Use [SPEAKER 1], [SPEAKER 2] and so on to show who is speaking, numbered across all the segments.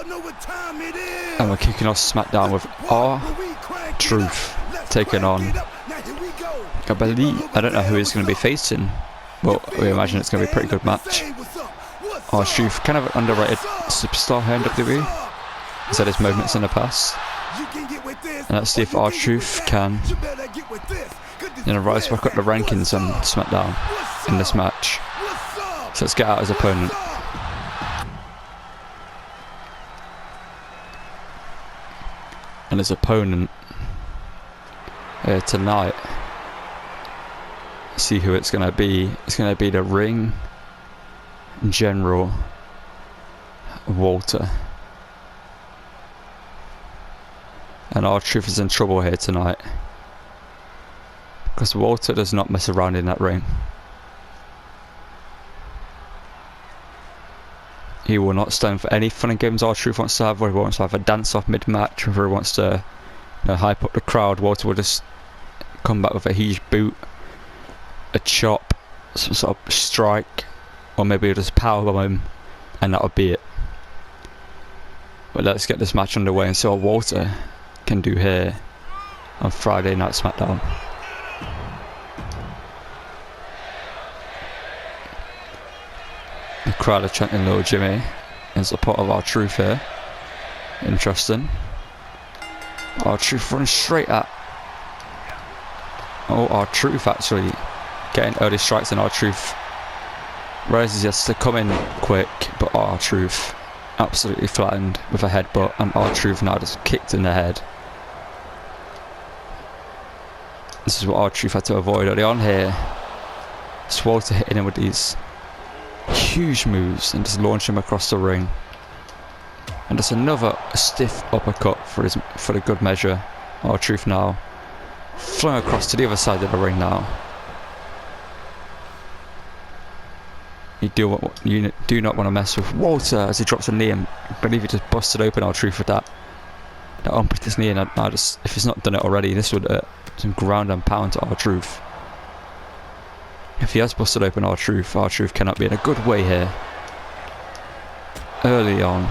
[SPEAKER 1] And we're kicking off SmackDown with R-Truth taking on, I don't know who he's going to be facing, but we imagine it's going to be a pretty good match. R-Truth, kind of an underrated superstar here in WWE. He's had his moments in the past. And let's see if R-Truth can, rise back up the rankings on SmackDown in this match. So let's get out his opponent. And his opponent here tonight, see who it's going to be. It's going to be the Ring General Walter. And R-Truth is in trouble here tonight, because Walter does not mess around in that ring. He will not stand for any fun and games R-Truth wants to have, whether he wants to have a dance off mid-match, whether he wants to hype up the crowd. Walter will just come back with a huge boot, a chop, some sort of strike, or maybe he'll just powerbomb him, and that'll be it. But let's get this match underway and see what Walter can do here on Friday Night SmackDown. The crowd are chanting Little Jimmy in support of R-Truth here. Interesting. R-Truth running straight at. Oh, R-Truth actually getting early strikes, and R-Truth realizes he has to come in quick, but R-Truth absolutely flattened with a headbutt, and R-Truth now just kicked in the head. This is what R-Truth had to avoid early on here. It's Walter hitting him with these huge moves and just launch him across the ring. And just another stiff uppercut for the good measure. R-Truth now flung across to the other side of the ring now. You do not want to mess with Walter as he drops a knee, and I believe he just busted open R-Truth with that unprotected knee. And now just, if he's not done it already, this would some ground and pound to R-Truth. If he has busted open R-Truth, R-Truth cannot be in a good way here. Early on,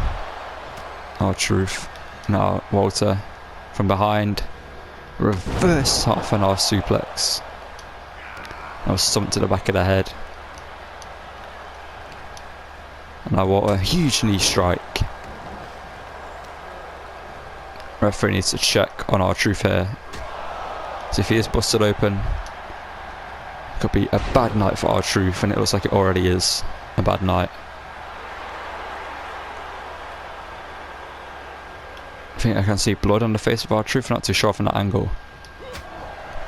[SPEAKER 1] R-Truth. Now Walter from behind. Reverse half an hour suplex. That was stumped to the back of the head. And now Walter, huge knee strike. Referee needs to check on R-Truth here. So if he is busted open, could be a bad night for R-Truth, and it looks like it already is a bad night. I think I can see blood on the face of R-Truth, not too sure from that angle.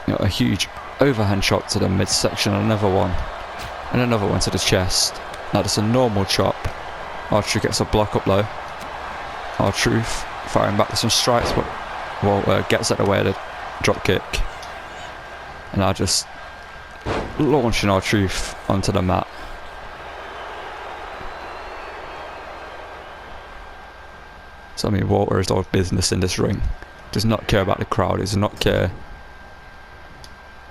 [SPEAKER 1] A huge overhand chop to the midsection, another one, and another one to the chest. Now just a normal chop. R-Truth gets a block up low. R-Truth firing back with some strikes, but Walter gets out of the way of the drop kick. And now just launching R-Truth onto the mat. So I mean, Walter is all business in this ring. Does not care about the crowd. Does not care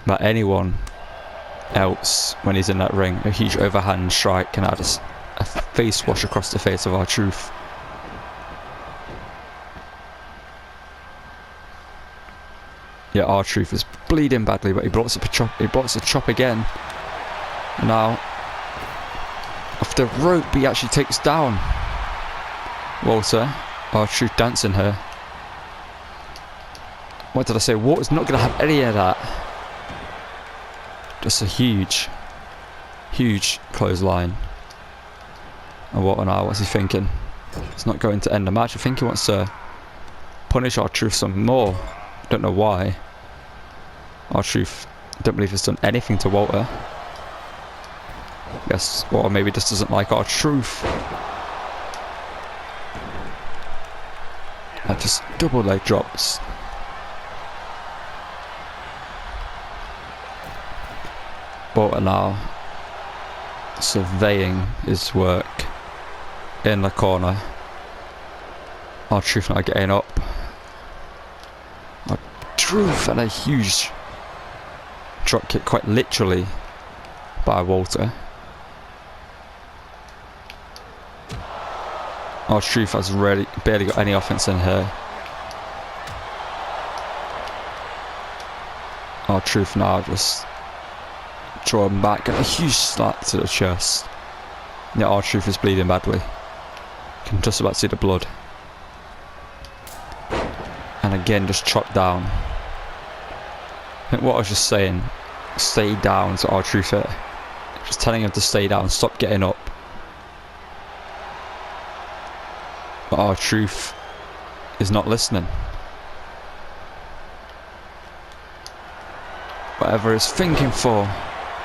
[SPEAKER 1] about anyone else when he's in that ring. A huge overhand strike, and now just a face wash across the face of R-Truth. Yeah, R-Truth is bleeding badly, but he blocks a chop. He blocks a chop again. And now, off the rope, he actually takes down Walter. R-Truth dancing her. What did I say? Walter's not going to have any of that. Just a huge clothesline. And Walter now, what's he thinking? He's not going to end the match. I think he wants to punish R-Truth some more. Don't know why. R-Truth, don't believe he's done anything to Walter. Yes, or maybe just doesn't like R-Truth. Just double leg drops. Walter now surveying his work in the corner. R-Truth now getting up. R-Truth and a huge drop kick, quite literally, by Walter. R-Truth has really barely got any offense in here. R-Truth now just drawing back and a huge slap to the chest. Yeah, R-Truth is bleeding badly. You can just about see the blood. And again, just chopped down. I think what I was just saying, stay down to R-Truth here. Just telling him to stay down, stop getting up. But R-Truth is not listening. Whatever he's thinking for,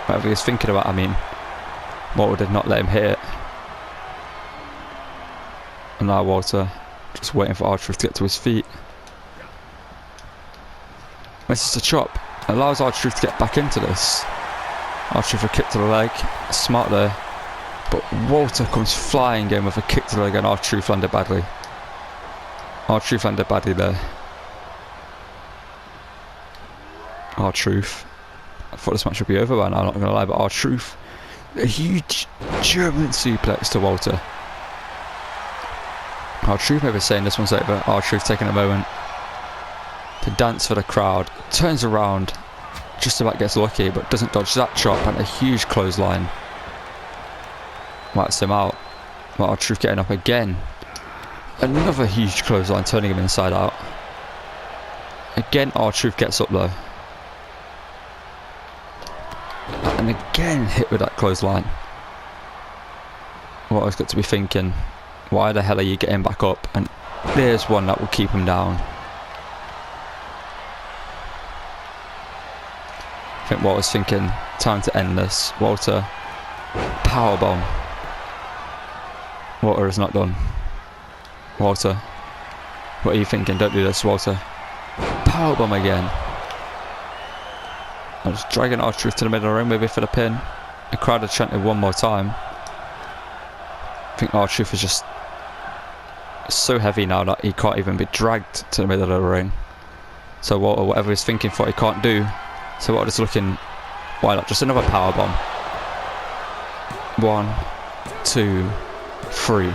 [SPEAKER 1] whatever he's thinking about, I mean, Walter did not let him hit it. And now Walter just waiting for R-Truth to get to his feet. Misses the chop, allows R-Truth to get back into this. R-Truth a kick to the leg, smart there. But Walter comes flying in with a kick to the leg and R-Truth landed badly. R-Truth landed badly there. R-Truth. I thought this match would be over by now, I'm not going to lie, but R-Truth. A huge German suplex to Walter. R-Truth maybe saying this one's over. R-Truth taking a moment to dance for the crowd. Turns around, just about gets lucky, but doesn't dodge that chop and a huge clothesline. Wipes him out. But R-Truth getting up again. Another huge clothesline, turning him inside out. Again, R-Truth gets up though. And again hit with that clothesline. What I've got to be thinking, why the hell are you getting back up? And there's one that will keep him down. I think Walter's thinking, time to end this. Walter, powerbomb. Walter is not done. Walter, what are you thinking? Don't do this, Walter. Powerbomb again. I'm just dragging R-Truth to the middle of the ring, maybe for the pin. The crowd had chanted one more time. I think R-Truth is just so heavy now that he can't even be dragged to the middle of the ring. So Walter, whatever he's thinking for, he can't do. So Walter's looking, why not? Just another powerbomb. 1, 2, 3.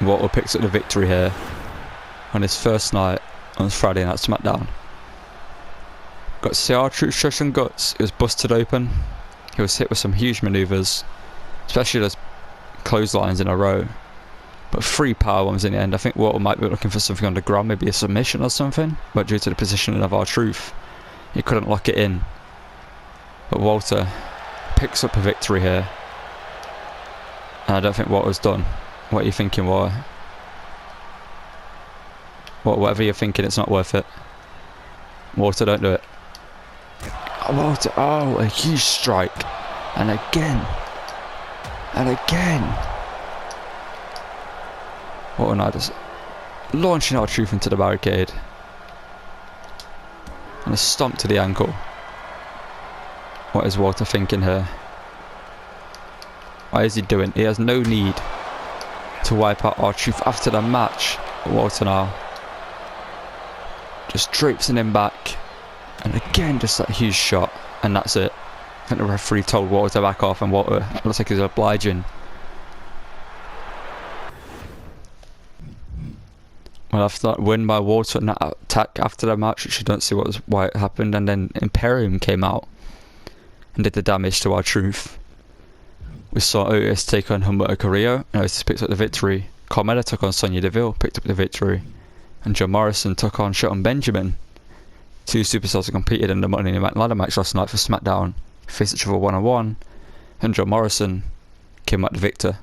[SPEAKER 1] Walter picks up the victory here on his first night on Friday Night SmackDown. Got to see R-Truth show some guts. He was busted open. He was hit with some huge manoeuvres, especially those clotheslines in a row. But 3 powerbombs in the end. I think Walter might be looking for something on the ground, maybe a submission or something. But due to the positioning of R-Truth, he couldn't lock it in. But Walter picks up a victory here. And I don't think Walter's done. What are you thinking, Walter? Whatever you're thinking, it's not worth it. Walter, don't do it. Walter, oh, a huge strike. And again. And again. Walter now just launching R-Truth into the barricade. And a stomp to the ankle. What is Walter thinking here? Why is he doing? He has no need to wipe out R-Truth after the match. Walter now just traipsing him back, and again just that huge shot, and that's it. I think the referee told Walter to back off, and Walter looks like he's obliging. Well, after that win by Walter and that attack after the match, which you don't see why it happened, and then Imperium came out and did the damage to R-Truth. We saw Otis take on Humberto Carrillo, and Otis picked up the victory. Carmella took on Sonya Deville, picked up the victory. And John Morrison took on Shelton Benjamin. 2 superstars who competed in the Money in the Bank ladder match last night for SmackDown. Faced each other 1-on-1, and John Morrison came out the victor.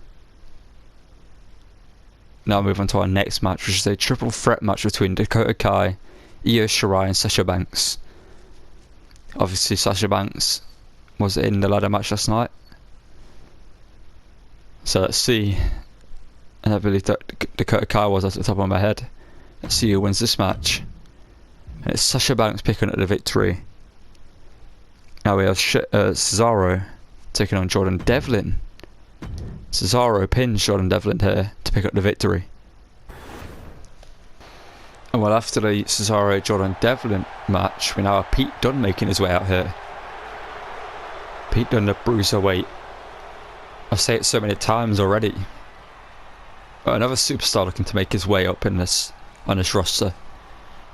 [SPEAKER 1] Now move on to our next match, which is a triple threat match between Dakota Kai, Io Shirai and Sasha Banks. Obviously Sasha Banks was in the ladder match last night. So let's see. And I believe that Dakota Kai was at the top of my head. Let's see who wins this match. And it's Sasha Banks picking up the victory. Now we have Cesaro taking on Jordan Devlin. Cesaro pins Jordan Devlin here to pick up the victory. And well, after the Cesaro-Jordan Devlin match, we now have Pete Dunne making his way out here. Pete Dunne, the bruiserweight I've said it so many times already. But another superstar looking to make his way up on this roster.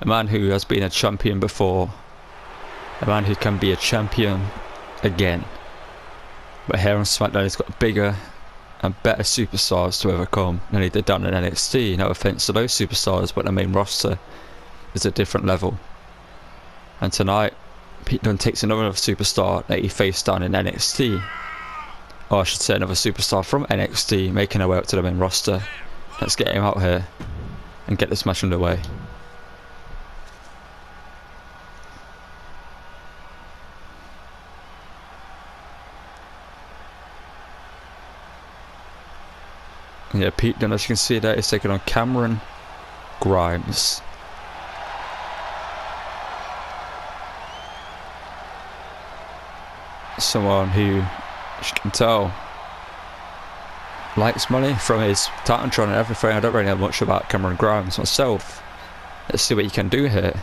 [SPEAKER 1] A man who has been a champion before. A man who can be a champion again. But here on SmackDown he's got bigger and better superstars to overcome than he did down in NXT. No offense to those superstars, but the main roster is a different level. And tonight, Pete Dunne takes another superstar that he faced down in NXT. Or I should say another superstar from NXT, making her way up to the main roster. Let's get him out here and get this match underway. Yeah, Pete Dunne, as you can see there, is taking on Cameron Grimes. Someone who, as you can tell, likes money from his Titantron and everything. I don't really know much about Cameron Grimes myself. Let's see what he can do here.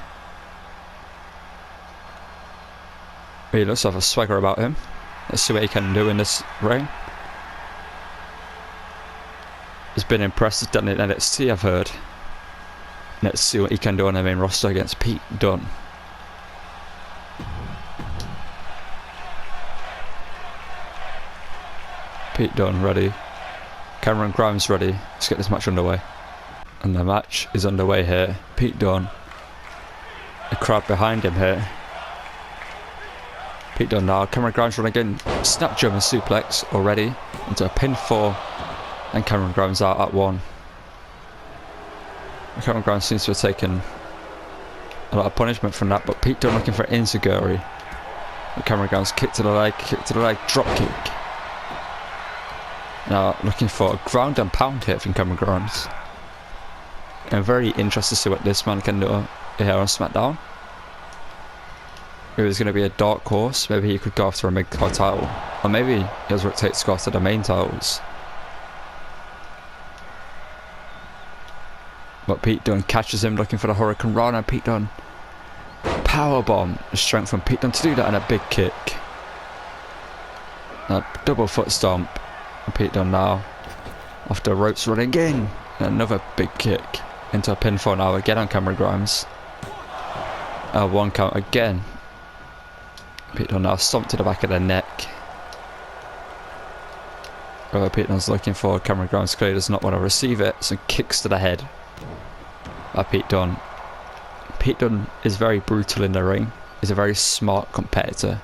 [SPEAKER 1] He looks like a swagger about him. Let's see what he can do in this ring. He's been impressive down in NXT, I've heard. Let's see what he can do on the main roster against Pete Dunne. Pete Dunne ready. Cameron Grimes ready. Let's get this match underway. And the match is underway here. Pete Dunne. The crowd behind him here. Pete Dunne now. Cameron Grimes running in. Snap German suplex already. Into a pinfall. And Cameron Grimes out at 1. Cameron Grimes seems to have taken a lot of punishment from that, but Pete Dunne looking for enziguri. Cameron Grimes kick to the leg, drop kick. Now looking for a ground and pound hit from Cameron Grimes. I'm very interested to see what this man can do here on SmackDown. Maybe it's going to be a dark horse. Maybe he could go after a mid-card title, or maybe he has what it takes to go after the main titles. But Pete Dunne catches him looking for the Hurricane Rana. Pete Dunne powerbomb. Strength from Pete Dunne to do that, and a big kick. A double foot stomp. And Pete Dunne now off the ropes running in. And another big kick into a pinfall now again on Cameron Grimes. 1 count again. Pete Dunne now stomped to the back of the neck. Pete Dunne's looking for Cameron Grimes. Clearly does not want to receive it. So kicks to the head by Pete Dunne. Pete Dunne is very brutal in the ring. He's a very smart competitor.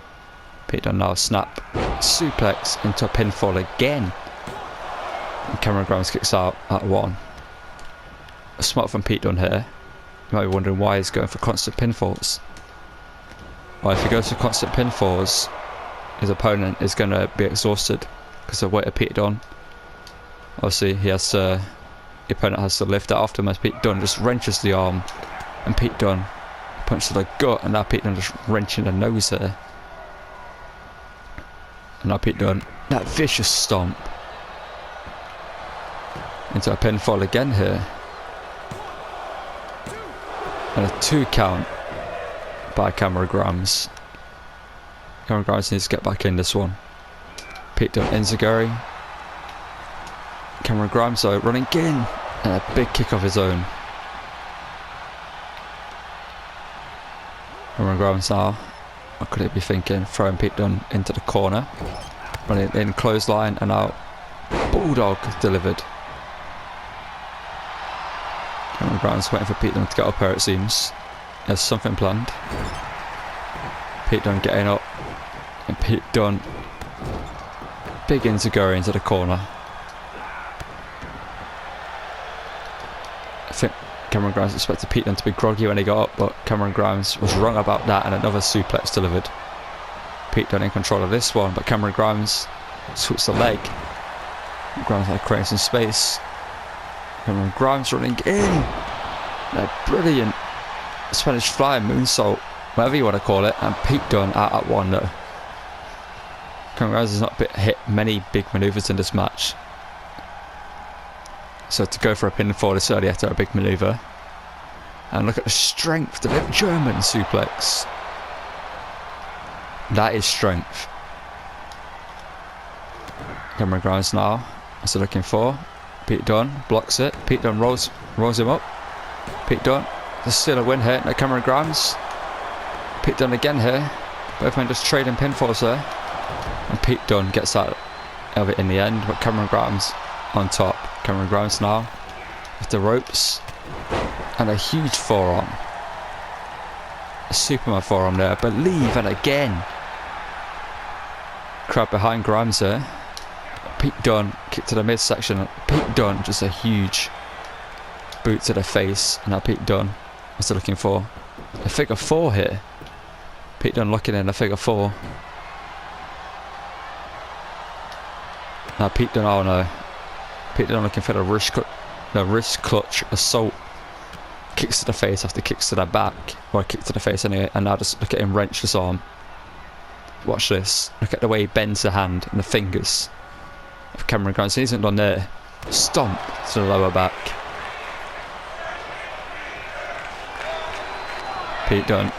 [SPEAKER 1] Pete Dunne now snap suplex into a pinfall again. And Cameron Grimes kicks out at 1. Smart from Pete Dunne here. You might be wondering why he's going for constant pinfalls. Well, if he goes for constant pinfalls, his opponent is going to be exhausted because of the weight of Pete Dunne. Obviously, the opponent has to lift it after him as Pete Dunne just wrenches the arm. And Pete Dunne punches the gut, and now Pete Dunne just wrenching the nose here. And now Pete Dunne, that vicious stomp into a pinfall again here. And a 2 count by Cameron Grimes. Cameron Grimes needs to get back in this one. Pete Dunne enziguri. Cameron Grimes though running in, and a big kick of his own. Cameron Grimes now, what could he be thinking? Throwing Pete Dunne into the corner. Running in clothesline, and now Bulldog delivered. Cameron Grimes waiting for Pete Dunne to get up here, it seems. There's something planned. Pete Dunne getting up, and Pete Dunne big enziguri into the corner. I think Cameron Grimes expected Pete Dunne to be groggy when he got up, but Cameron Grimes was wrong about that, and another suplex delivered. Pete Dunne in control of this one, but Cameron Grimes swoops the leg. Grimes like creating some space. Cameron Grimes running in. A brilliant Spanish fly, moonsault, whatever you want to call it, and Pete Dunne out at 1 though. Cameron Grimes has not hit many big manoeuvres in this match. So to go for a pinfall is certainly after a big manoeuvre. And look at the strength of the German suplex. That is strength. Cameron Grimes now. What's he looking for? Pete Dunne blocks it. Pete Dunne rolls him up. Pete Dunne. There's still a win here. No Cameron Grimes. Pete Dunne again here. Both men just trading pinfalls there. And Pete Dunne gets out of it in the end. But Cameron Grimes on top. Cameron Grimes now with the ropes. And a huge forearm. A Superman forearm there, I believe. And again. Crowd behind Grimes there. Pete Dunne kick to the midsection. Pete Dunne just a huge boot to the face. And now Pete Dunne, what's he looking for? A figure four here. Pete Dunne looking in a figure four. Now Pete Dunne, oh no. Pete Dunne looking for the wrist clutch assault. Kicks to the face after kicks to the back. Or a kick to the face anyway. And now just look at him wrench this arm. Watch this. Look at the way he bends the hand and the fingers of Cameron Grimes. He isn't done there. Stomp to the lower back. Pete Dunne.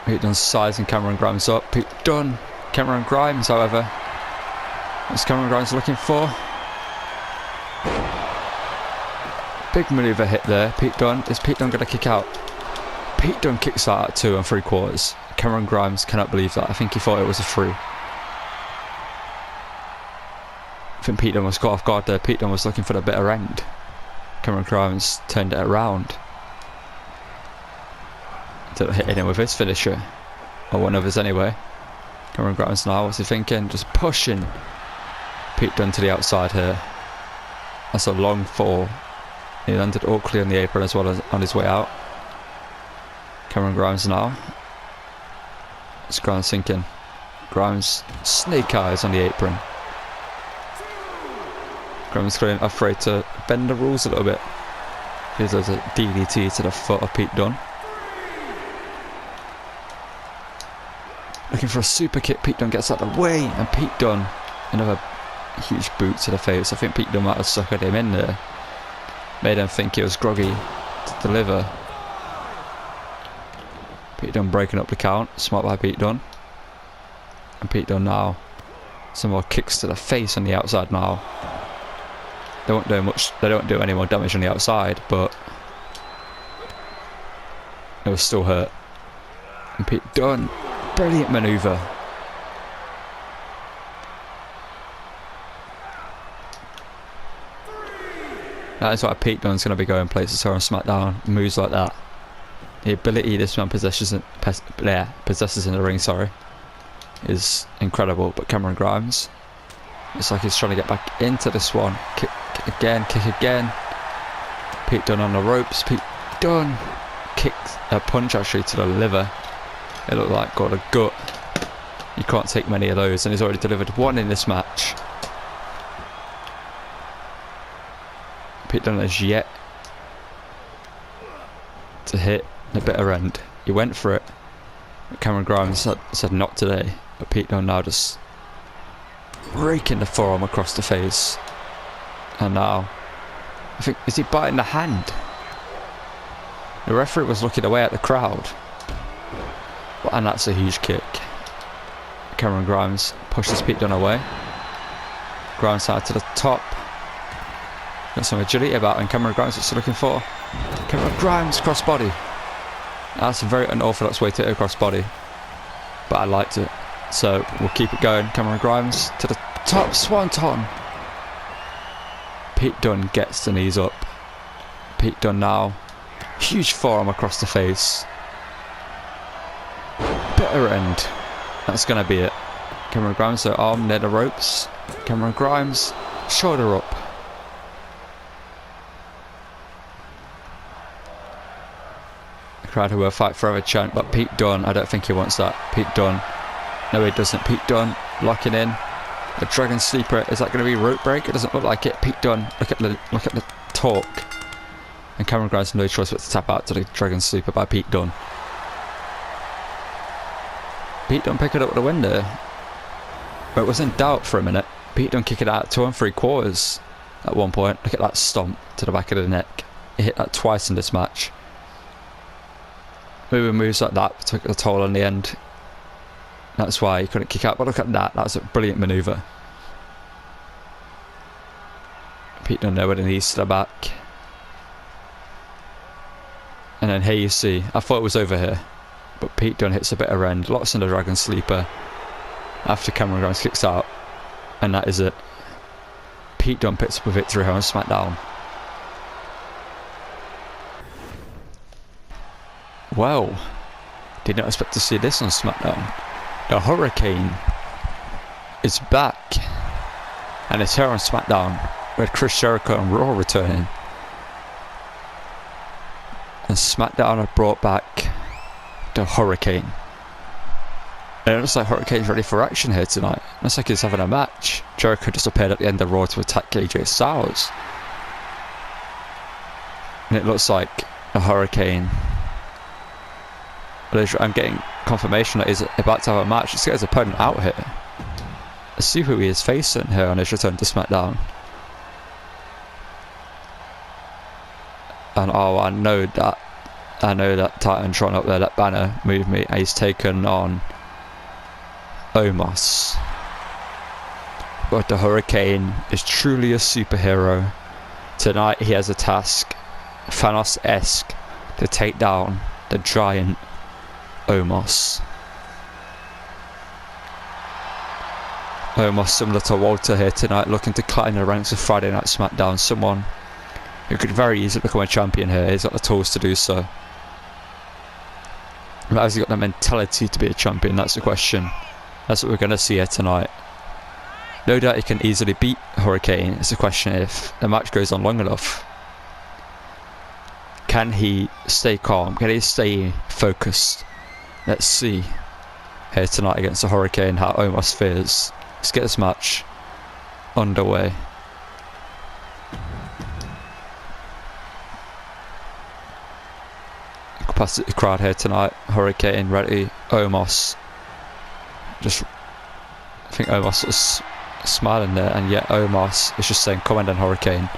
[SPEAKER 1] Pete Dunne sizing Cameron Grimes up. Pete Dunne. Cameron Grimes, however. What's Cameron Grimes looking for? Big maneuver hit there. Pete Dunne. Is Pete Dunne going to kick out? Pete Dunne kicks out at 2 3/4. Cameron Grimes cannot believe that. I think he thought it was a 3. I think Pete Dunne was caught off guard there. Pete Dunne was looking for the better end. Cameron Grimes turned it around. Didn't hit him with his finisher. Or one of his anyway. Cameron Grimes now, what's he thinking? Just pushing Pete Dunne to the outside here. That's a long fall. He landed awkwardly on the apron as well as on his way out. Cameron Grimes now. It's Grimes thinking. Grimes snake eyes on the apron. Grimes clearly afraid to bend the rules a little bit. Here's a DDT to the foot of Pete Dunne. Looking for a super kick. Pete Dunne gets out of the way. And Pete Dunne, another huge boot to the face. I think Pete Dunne might have suckered him in there. Made him think he was groggy to deliver. Pete Dunne breaking up the count. Smart by Pete Dunne. And Pete Dunne now. Some more kicks to the face on the outside now. They won't do much. They don't do any more damage on the outside, but it was still hurt. And Pete Dunne, brilliant manoeuvre. That is why Pete Dunne's going to be going places here on SmackDown. Moves like that. The ability this man possesses in the ring, is incredible. But Cameron Grimes, it's like he's trying to get back into this one. Kick again, kick again. Pete Dunne on the ropes. Pete Dunne kicked a punch actually to the liver. It looked like got a gut. You can't take many of those, and he's already delivered one in this match. Pete Dunne has yet to hit the bitter end. He went for it. Cameron Grimes said not today. But Pete Dunne now just raking the forearm across the face. And now, I think, is he biting the hand? The referee was looking away at the crowd. And that's a huge kick. Cameron Grimes pushes Pete Dunne away. Grimes side to the top. Got some agility about him. Cameron Grimes, what's he looking for? Cameron Grimes crossbody. That's a very unorthodox way to hit a crossbody, but I liked it, so we'll keep it going. Cameron Grimes to the top, swanton. Pete Dunne gets the knees up. Pete Dunne now, huge forearm across the face. Bitter end. That's gonna be it. Cameron Grimes, so arm near the ropes. Cameron Grimes, shoulder up. Crowd who will fight forever chant, but Pete Dunne, I don't think he wants that. Pete Dunne, no he doesn't. Pete Dunne locking in. The Dragon Sleeper, is that going to be rope break? It doesn't look like it. Pete Dunne, look at the torque. And Cameron Grimes no choice but to tap out to the Dragon Sleeper by Pete Dunne. Pete Dunne picking up the win there. But it was in doubt for a minute. Pete Dunne kicking out 2 3/4 at one point. Look at that stomp to the back of the neck. He hit that twice in this match. Moving moves like that took a toll on the end. That's why he couldn't kick out. But look at that. That's a brilliant manoeuvre. Pete Dunne with an ease to the back. And then here you see, I thought it was over here, but Pete Dunne hits a bitter end, locks in the Dragon Sleeper after Cameron Grimes kicks out, and that is it. Pete Dunne picks up a victory here on SmackDown. Well, did not expect to see this on SmackDown. The Hurricane is back, and it's here on SmackDown with Chris Jericho and Raw returning. And SmackDown have brought back the Hurricane. And it looks like Hurricane's ready for action here tonight. It looks like he's having a match. Jericho just appeared at the end of Raw to attack AJ Styles. And it looks like the Hurricane. I'm getting confirmation that he's about to have a match. Let's get his opponent out here. Let's see who he is facing here on his return to SmackDown. And oh, I know that Titantron up there, that banner moved me, and he's taken on Omos. But the Hurricane is truly a superhero. Tonight he has a task, Thanos-esque, to take down the giant Omos. Omos, similar to Walter here tonight, looking to climb the ranks of Friday Night SmackDown. Someone who could very easily become a champion here. He's got the tools to do so. But has he got the mentality to be a champion? That's the question. That's what we're going to see here tonight. No doubt he can easily beat Hurricane. It's a question if the match goes on long enough. Can he stay calm? Can he stay focused? Let's see here tonight against the Hurricane how Omos feels. Let's get this match underway. Capacity crowd here tonight. Hurricane ready. Omos. Just, I think Omos is smiling there, and yet Omos is just saying, "Come on then, Hurricane."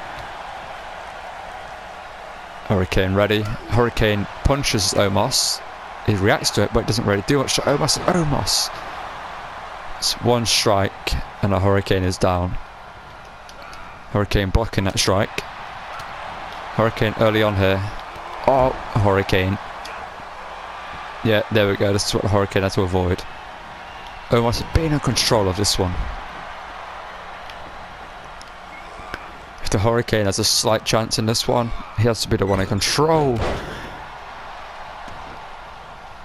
[SPEAKER 1] Hurricane ready. Hurricane punches Omos. He reacts to it, but it doesn't really do much to Omos. Omos. It's one strike, and the Hurricane is down. Hurricane blocking that strike. Hurricane early on here. Oh, Hurricane. Yeah, there we go. This is what the Hurricane had to avoid. Omos being in control of this one. If the Hurricane has a slight chance in this one, he has to be the one in control.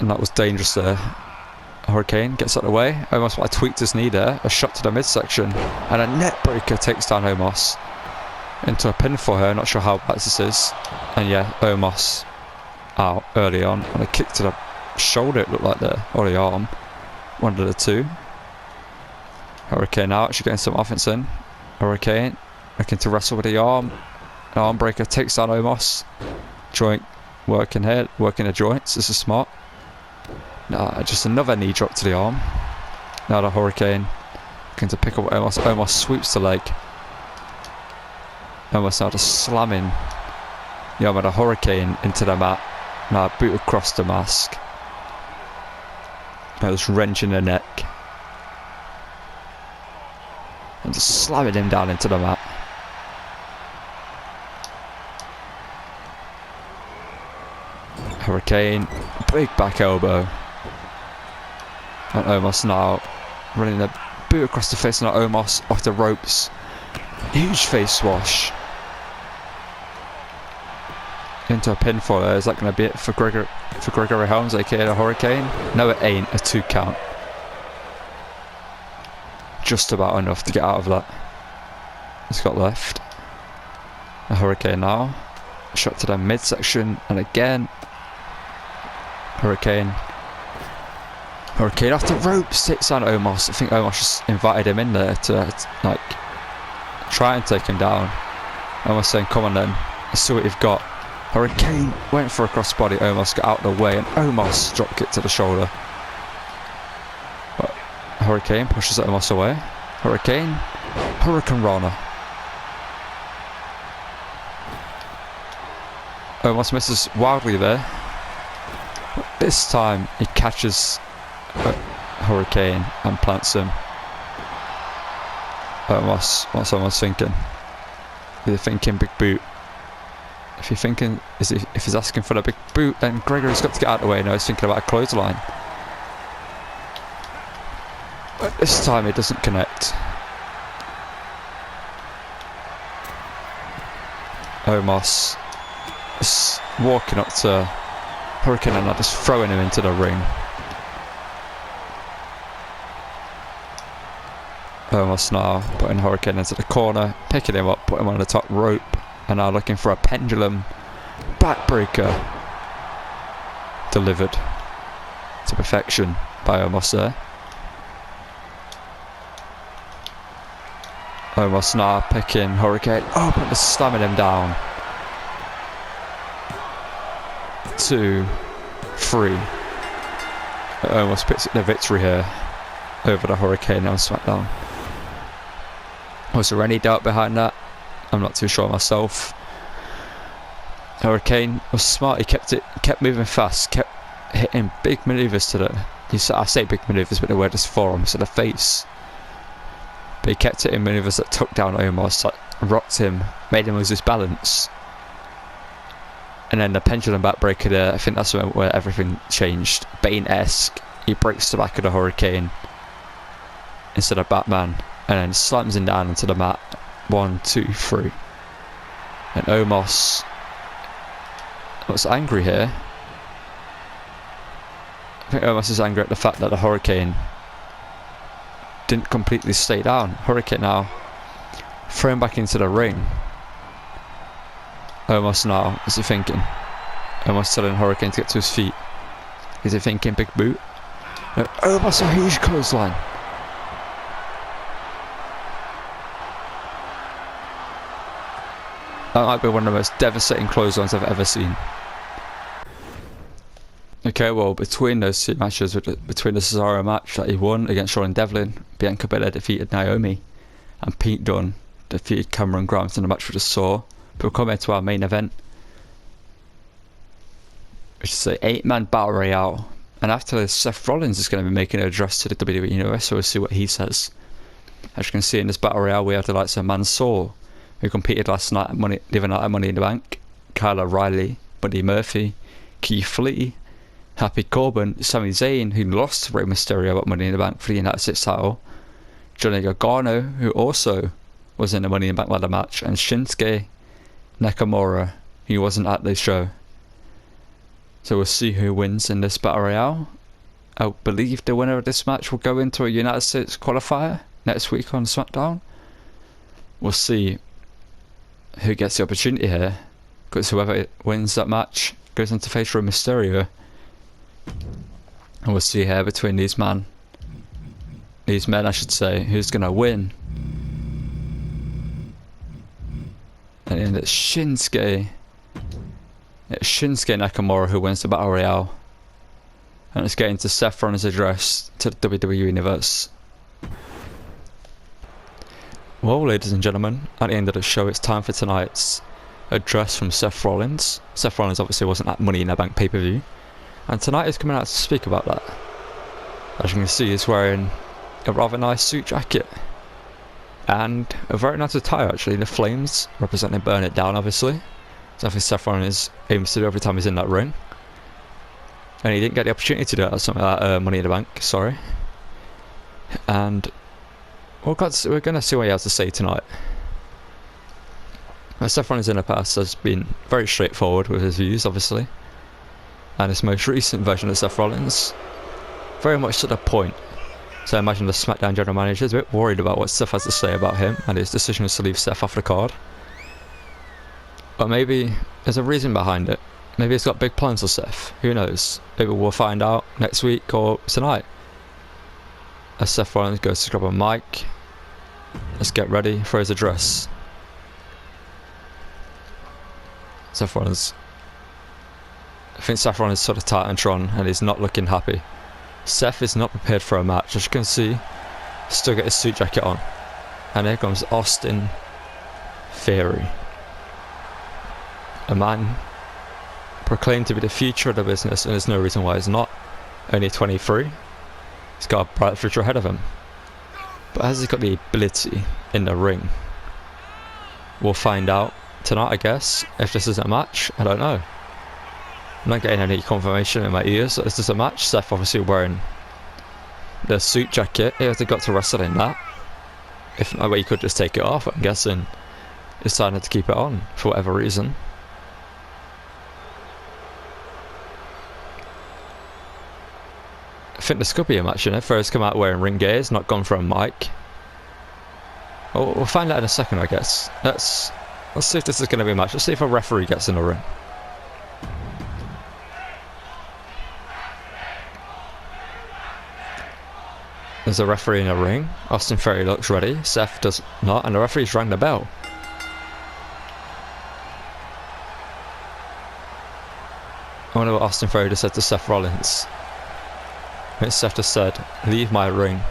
[SPEAKER 1] And that was dangerous there. Hurricane gets out of the way. Omos might have tweaked his knee there. A shot to the midsection. And a net breaker takes down Omos into a pinfall here. Not sure how bad this is. And yeah, Omos out early on. And a kick to the shoulder, it looked like there. Or the arm. One of the two. Hurricane now actually getting some offense in. Hurricane looking to wrestle with the arm. An arm breaker takes down Omos. Joint working here. Working the joints. This is smart. Nah, just another knee drop to the arm. Now the Hurricane looking to pick up Omos. Omos sweeps the leg. Omos now just slamming the arm of the Hurricane into the mat. Now boot across the mask. Now just wrenching the neck. And just slamming him down into the mat. Hurricane, big back elbow. And Omos now running the boot across the face. Now Omos off the ropes. Huge face swash. Into a pinfall there. Is that going to be it for Gregory Helms, aka the Hurricane? No, it ain't. A 2 count. Just about enough to get out of that. He's got left. A Hurricane now. Shot to the midsection, and again. Hurricane off the ropes, takes down Omos. I think Omos just invited him in there to like try and take him down. Omos saying, "Come on then, let's see what you've got." Hurricane went for a crossbody. Omos got out of the way, and Omos drop kick to the shoulder. But Hurricane pushes Omos away. Hurricane Rana. Omos misses wildly there. This time he catches Hurricane and plants him. What's Omos thinking? Is he thinking big boot? If you're thinking, if he's asking for the big boot, then Gregory's got to get out of the way. No, he's thinking about a clothesline. But this time it doesn't connect. Omos is walking up to Hurricane and just throwing him into the ring. Omos now putting Hurricane into the corner, picking him up, putting him on the top rope, and now looking for a pendulum backbreaker delivered to perfection by Omos there. Omos now picking Hurricane up and just slamming him down. 2, 3. Omos picks up the victory here over the Hurricane on SmackDown. Was there any doubt behind that? I'm not too sure myself. Hurricane was smart. He kept moving fast, kept hitting big manoeuvres to the. I say big manoeuvres, but they were just forearms to the face. But he kept hitting manoeuvres that took down Omos, that rocked him, made him lose his balance. And then the pendulum backbreaker there, I think that's where everything changed. Bane-esque. He breaks the back of the Hurricane instead of Batman, and then slams him down into the mat. 1, 2, 3. And Omos was angry here. I think Omos is angry at the fact that the Hurricane didn't completely stay down. Hurricane now thrown back into the ring. Omos now, is he thinking? Omos telling Hurricane to get to his feet. Is he thinking big boot? No, Omos a huge clothesline. That might be one of the most devastating clotheslines I've ever seen. Okay, well, between those two matches, between the Cesaro match that he won against Shawn Devlin, Bianca Belair defeated Naomi, and Pete Dunne defeated Cameron Grimes in the match we just saw. We'll come into our main event, which is an 8-man battle royale. And after this, Seth Rollins is going to be making an address to the WWE Universe, so we'll see what he says. As you can see in this battle royale, we have the likes of Mansoor, who competed last night the other night at Money in the Bank, Kyle O'Reilly, Buddy Murphy, Keith Lee, Happy Corbin, Sami Zayn, who lost to Rey Mysterio at Money in the Bank for the United States title, Johnny Gargano, who also was in the Money in the Bank ladder match, and Shinsuke Nakamura, who wasn't at the show. So we'll see who wins in this battle royale. I believe the winner of this match will go into a United States qualifier next week on SmackDown. We'll see who gets the opportunity here, because whoever wins that match goes on to face Rey Mysterio. And we'll see here between these men I should say, who's going to win. And then it's Shinsuke Nakamura who wins the battle royale. And let's get into Seth Rollins' address to the WWE Universe. Well, ladies and gentlemen, at the end of the show, it's time for tonight's address from Seth Rollins. Seth Rollins obviously wasn't at Money in the Bank pay-per-view, and tonight he's coming out to speak about that. As you can see, he's wearing a rather nice suit jacket and a very nice attire actually. The flames representing Burn It Down, obviously. Something Seth Rollins aims to do every time he's in that ring, and he didn't get the opportunity to do it at something like Money in the Bank, sorry. And we're going to see what he has to say tonight. Seth Rollins in the past has been very straightforward with his views, obviously, and his most recent version of Seth Rollins, very much to the point. So I imagine the SmackDown general manager is a bit worried about what Seth has to say about him and his decision to leave Seth off the card. But maybe there's a reason behind it. Maybe he's got big plans for Seth. Who knows? Maybe we'll find out next week or tonight. As Seth Rollins goes to grab a mic, let's get ready for his address. Seth Rollins. I think Seth Rollins sort of Titantron and he's not looking happy. Seth is not prepared for a match, as you can see. Still got his suit jacket on. And here comes Austin Theory. A man proclaimed to be the future of the business, and there's no reason why he's not. Only 23. He's got a bright future ahead of him. But has he got the ability in the ring? We'll find out tonight, I guess. If this isn't a match, I don't know. I'm not getting any confirmation in my ears that this is a match. Seth obviously wearing the suit jacket. He hasn't got to wrestle in that. If not, he could just take it off, I'm guessing. Decided to keep it on for whatever reason. I think this could be a match, you know. First come out wearing ring gear, not gone for a mic. Oh, we'll find out in a second, I guess. Let's see if this is going to be a match. Let's see if a referee gets in the ring. There's a referee in the ring. Austin Theory looks ready. Seth does not, and the referee's rang the bell. I wonder what Austin Theory just said to Seth Rollins. I think Seth just said, "Leave my ring."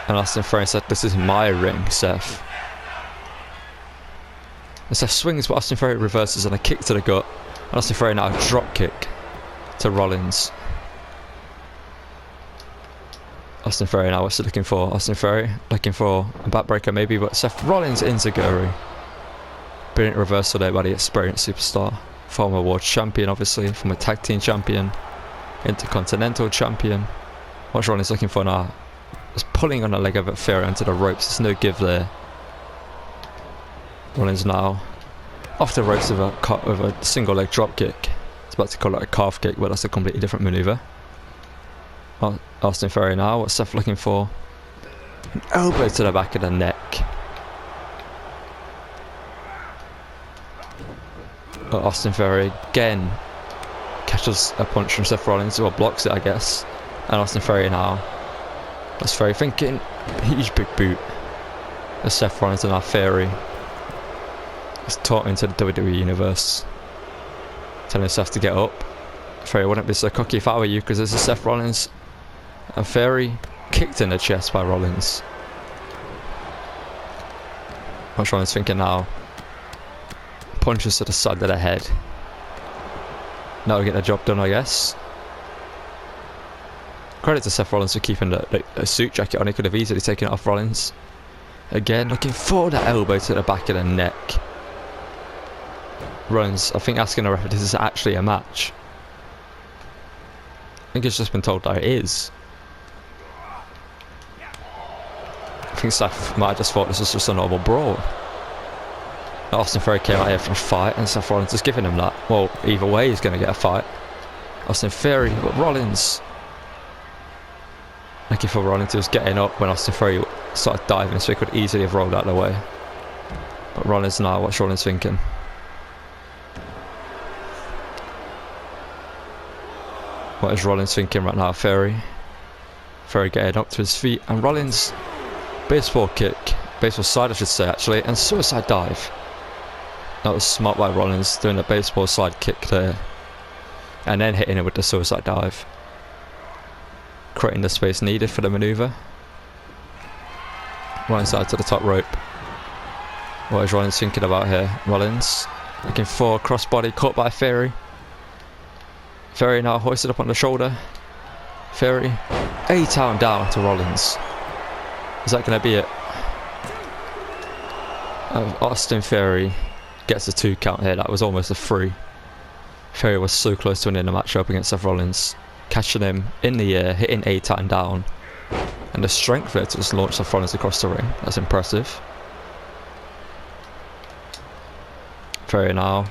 [SPEAKER 1] And Austin Theory said, "This is my ring, Seth." And Seth swings, but Austin Theory reverses and a kick to the gut. And Austin Theory now a drop kick to Rollins. Austin Theory now, what's he looking for? Austin Theory looking for a backbreaker maybe, but Seth Rollins enziguri. Brilliant reversal there by the experienced superstar. Former world champion, obviously, former tag team champion, intercontinental champion. What's Rollins looking for now? Just pulling on the leg of Theory onto the ropes. There's no give there. Rollins now off the ropes with a single leg drop kick. It's about to call it a calf kick, but that's a completely different maneuver. Austin Theory now, what's Seth looking for? An elbow to the back of the neck. But Austin Theory again catches a punch from Seth Rollins, or blocks it, I guess. And Austin Theory now, that's Theory thinking, huge big boot. As Seth Rollins and our Theory is taught into the WWE universe, telling Seth to get up. Theory wouldn't be so cocky if I were you, because this is Seth Rollins. And Theory kicked in the chest by Rollins. What's Rollins thinking now? Punches to the side of the head. Now we get the job done, I guess. Credit to Seth Rollins for keeping the suit jacket on. He could have easily taken it off Rollins. Again, looking for that elbow to the back of the neck. Rollins, I think, asking the referee, this is actually a match. I think he's just been told that it is. I think Seth might have just thought this was just a normal brawl. Austin Theory came out here for a fight, and Seth Rollins is giving him that. Well, either way, he's going to get a fight. Austin Theory, but Rollins looking for Rollins. He was getting up when Austin Theory started diving, so he could easily have rolled out of the way. But Rollins now, what's Rollins thinking? What is Rollins thinking right now? Theory getting up to his feet, and Rollins, baseball kick, baseball slide I should say actually, and suicide dive. That was smart by Rollins, doing a baseball slide kick there, and then hitting it with the suicide dive, creating the space needed for the maneuver. Rollins out to the top rope. What is Rollins thinking about here? Rollins looking for a crossbody, caught by Theory. Theory now hoisted up on the shoulder. Theory, A-town down to Rollins. Is that going to be it? Austin Theory gets a 2 count here. That was almost a 3. Theory was so close to winning the match up against Seth Rollins. Catching him in the air, hitting A-town down. And the strength there to just launch Seth Rollins across the ring. That's impressive. Theory now,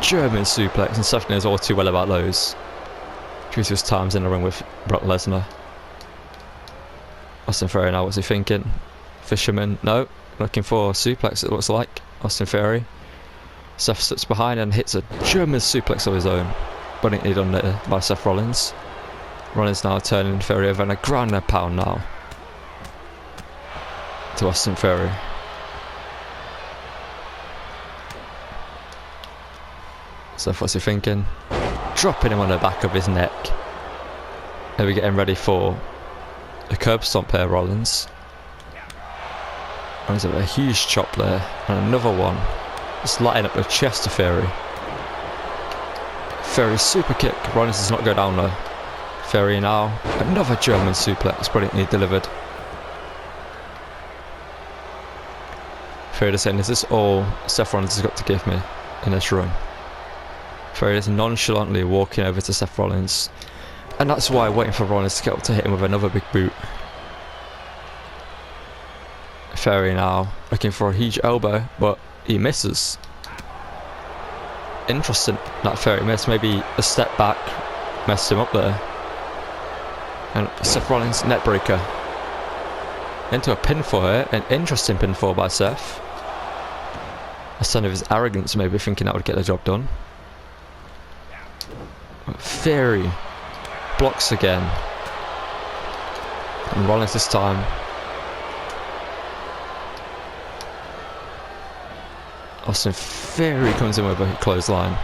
[SPEAKER 1] German suplex, and Seth knows all too well about those due to his times in the ring with Brock Lesnar. Austin Theory now, what's he thinking? Fisherman, no, looking for a suplex it looks like. Austin Theory. Seth sits behind and hits a German suplex of his own. Brilliantly done there by Seth Rollins. Rollins now turning Theory over, and a ground and pound now to Austin Theory. Seth, what's he thinking? Dropping him on the back of his neck. Are we getting ready for a curb stomp here, Rollins? Rollins have a huge chop there, and another one. Just lighting up the chest of Theory. Theory super kick. Rollins does not go down though. Theory now. Another German suplex, brilliantly delivered. Theory saying, is this all Seth Rollins has got to give me in this run? Theory is nonchalantly walking over to Seth Rollins. And that's why I'm waiting for Rollins to get up to hit him with another big boot. Theory now looking for a huge elbow, but he misses. Interesting that Theory missed. Maybe a step back messed him up there. And Seth Rollins net breaker into a pinfall here. An interesting pinfall by Seth. A sign of his arrogance, maybe thinking that would get the job done. Theory blocks again. And Rollins this time. Austin Theory comes in with a clothesline.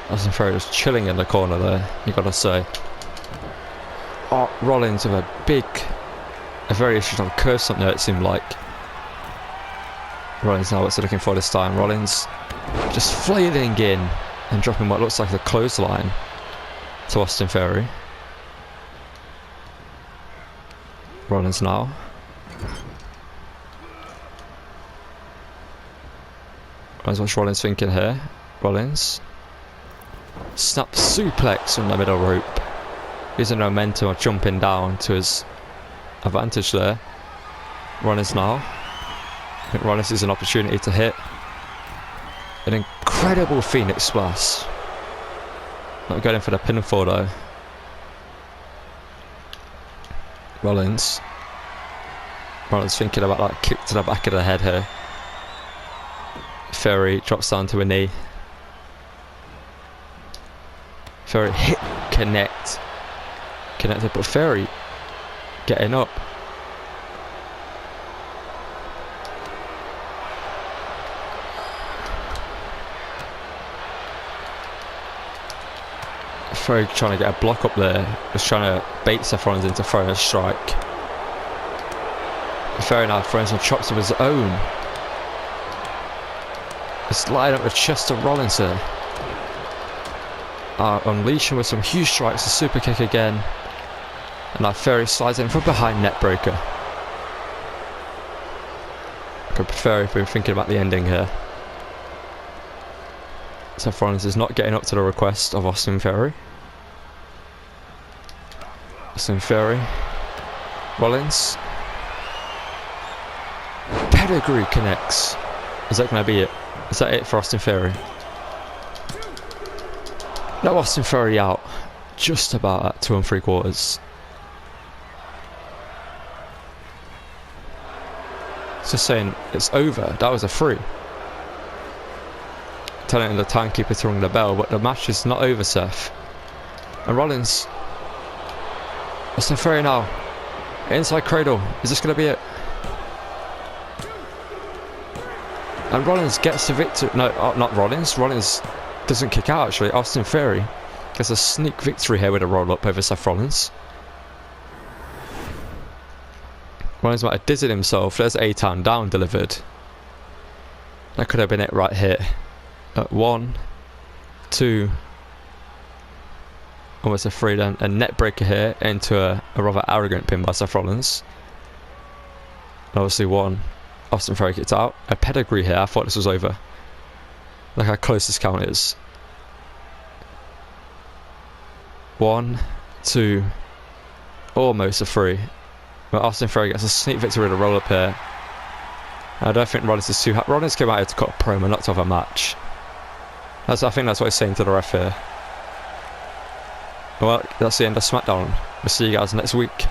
[SPEAKER 1] Austin Theory was chilling in the corner there, you gotta say. Oh, Rollins with a variation of a curse on there, it seemed like. Rollins now what's he looking for this time. Rollins just flailing in and dropping what looks like a clothesline to Austin Theory. Rollins now. What's Rollins thinking here? Rollins. Snap suplex from the middle rope. Using momentum of jumping down to his advantage there. Rollins now. I think Rollins is an opportunity to hit an incredible Phoenix Splash. Not going for the pinfall though. Rollins thinking about that kick to the back of the head here. Theory drops down to a knee. Theory hit, connected, but Theory getting up. Theory trying to get a block up there, just trying to bait Seth Rollins into throwing a strike. Theory now throws some chops of his own. Just lining up the chest of Rollins here. Unleashing with some huge strikes, a super kick again. And now Theory slides in from behind net breaker. Theory been thinking about the ending here. Seth Rollins is not getting up to the request of Austin Theory. Austin Theory. Rollins. Pedigree connects. Is that going to be it? Is that it for Austin Theory? No, Austin Theory out. Just about at 2 3/4. Just saying it's over. That was a 3. Telling the timekeeper to ring the bell, but the match is not over, Seth. And Rollins. Austin Theory now. Inside cradle. Is this going to be it? And Rollins gets the victory. No, not Rollins. Rollins doesn't kick out actually. Austin Theory gets a sneak victory here with a roll up over Seth Rollins. Rollins might have dizzied himself. There's A-Town down delivered. That could have been it right here. 1, 2. Almost a 3 then. A net breaker here into a rather arrogant pin by Seth Rollins. And obviously 1. Austin Theory kicked out. A pedigree here. I thought this was over. Look how close this count is. 1, 2. Almost a 3. But Austin Theory gets a sneak victory with a roll up here. I don't think Rollins is too happy. Rollins came out here to cut a promo, not to have a match. I think that's what he's saying to the ref here. Well, that's the end of SmackDown. We'll see you guys next week.